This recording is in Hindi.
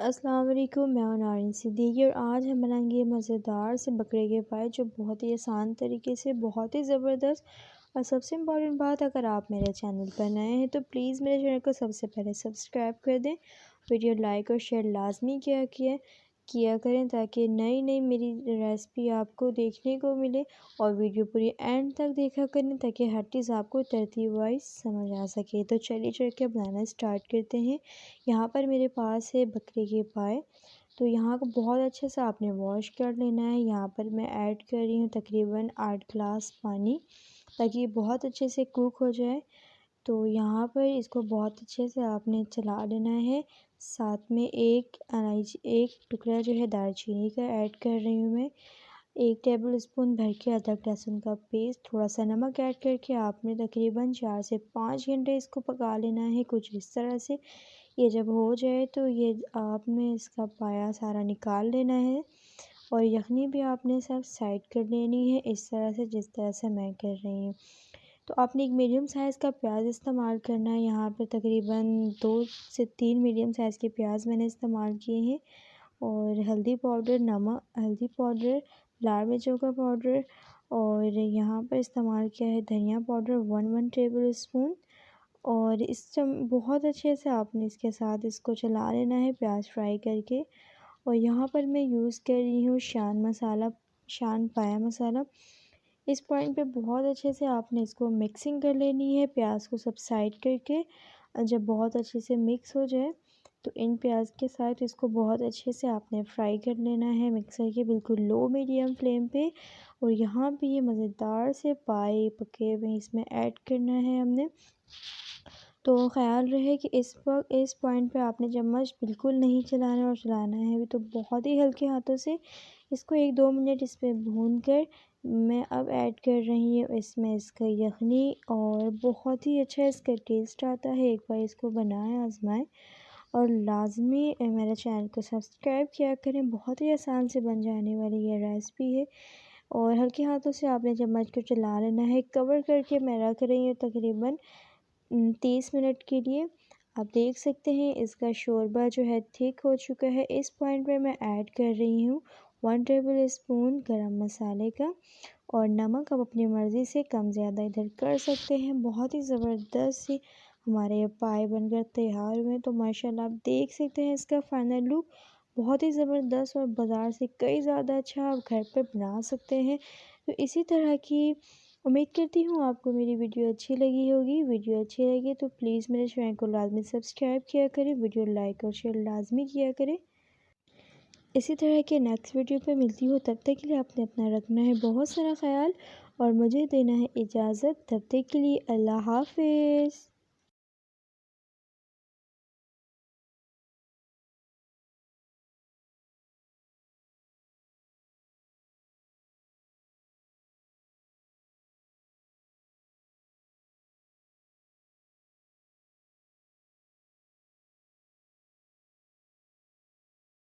अस्सलाम वालेकुम, मैं हूं नारिन सिद्दीकी और आज हम बनाएंगे मज़ेदार से बकरे के पाए जो बहुत ही आसान तरीके से बहुत ही ज़बरदस्त। और सबसे इम्पॉर्टेंट बात, अगर आप मेरे चैनल पर नए हैं तो प्लीज़ मेरे चैनल को सबसे पहले सब्सक्राइब कर दें। वीडियो लाइक और शेयर लाजमी किया करें ताकि नई नई मेरी रेसिपी आपको देखने को मिले। और वीडियो पूरी एंड तक देखा करें ताकि हर चीज़ आपको तरतीब वाइज समझ आ सके। तो चलिए चल के बनाना स्टार्ट करते हैं। यहाँ पर मेरे पास है बकरे के पाए, तो यहाँ को बहुत अच्छे से आपने वॉश कर लेना है। यहाँ पर मैं ऐड कर रही हूँ तकरीबन 8 ग्लास पानी, ताकि ये बहुत अच्छे से कुक हो जाए। तो यहाँ पर इसको बहुत अच्छे से आपने चला लेना है। साथ में एक टुकड़ा जो है दालचीनी का ऐड कर रही हूँ मैं। 1 टेबल स्पून भर के अदरक लहसुन का पेस्ट, थोड़ा सा नमक ऐड करके आपने तकरीबन 4 से 5 घंटे इसको पका लेना है कुछ इस तरह से। ये जब हो जाए तो ये आपने इसका पाया सारा निकाल लेना है। और यखनी भी आपने सब साइड कर लेनी है इस तरह से, जिस तरह से मैं कर रही हूँ। तो आपने एक मीडियम साइज़ का प्याज इस्तेमाल करना है। यहाँ पर तकरीबन 2 से 3 मीडियम साइज़ के प्याज मैंने इस्तेमाल किए हैं। और हल्दी पाउडर, हल्दी पाउडर, लाल मिर्चों का पाउडर, और यहाँ पर इस्तेमाल किया है धनिया पाउडर 1 टेबल स्पून। और बहुत अच्छे से आपने इसके साथ इसको चला लेना है प्याज फ्राई करके। और यहाँ पर मैं यूज़ कर रही हूँ शान पाया मसाला। इस पॉइंट पे बहुत अच्छे से आपने इसको मिक्सिंग कर लेनी है प्याज को सब साइड करके। जब बहुत अच्छे से मिक्स हो जाए तो इन प्याज के साथ इसको बहुत अच्छे से आपने फ्राई कर लेना है मिक्सर के बिल्कुल लो मीडियम फ्लेम पे। और यहाँ पे ये मज़ेदार से पाए पके हुए इसमें ऐड करना है हमने। तो ख़्याल रहे कि इस पॉइंट पे आपने चम्मच बिल्कुल नहीं चलाना, और चलाना है भी तो बहुत ही हल्के हाथों से। इसको 1-2 मिनट इस पर भून कर मैं अब ऐड कर रही हूँ इसमें इसका यखनी। और बहुत ही अच्छा इसका टेस्ट आता है, एक बार इसको बनाएं आजमाएं। और लाजमी मेरे चैनल को सब्सक्राइब किया करें, बहुत ही आसान से बन जाने वाली ये रेसिपी है। और हल्के हाथों से आपने चम्मच को चला लेना है। कवर करके मैं रख रही हूँ तकरीबन 30 मिनट के लिए। आप देख सकते हैं इसका शोरबा जो है थिक हो चुका है। इस पॉइंट पे मैं ऐड कर रही हूँ 1 टेबल स्पून गरम मसाले का। और नमक आप अपनी मर्ज़ी से कम ज़्यादा इधर कर सकते हैं। बहुत ही ज़बरदस्त सी हमारे ये पाए बनकर तैयार हुए। तो माशाल्लाह आप देख सकते हैं इसका फाइनल लुक बहुत ही ज़बरदस्त, और बाज़ार से कई ज़्यादा अच्छा आप घर पे बना सकते हैं। तो इसी तरह की उम्मीद करती हूँ आपको मेरी वीडियो अच्छी लगी होगी। वीडियो अच्छी लगी तो प्लीज़ मेरे चैनल को लाजमी सब्सक्राइब किया करें, वीडियो लाइक और शेयर लाजमी किया करें। इसी तरह के नेक्स्ट वीडियो पे मिलती हूँ, तब तक के लिए आपने अपना रखना है बहुत सारा ख्याल और मुझे देना है इजाज़त। तब तक के लिए अल्लाह हाफ़िज़।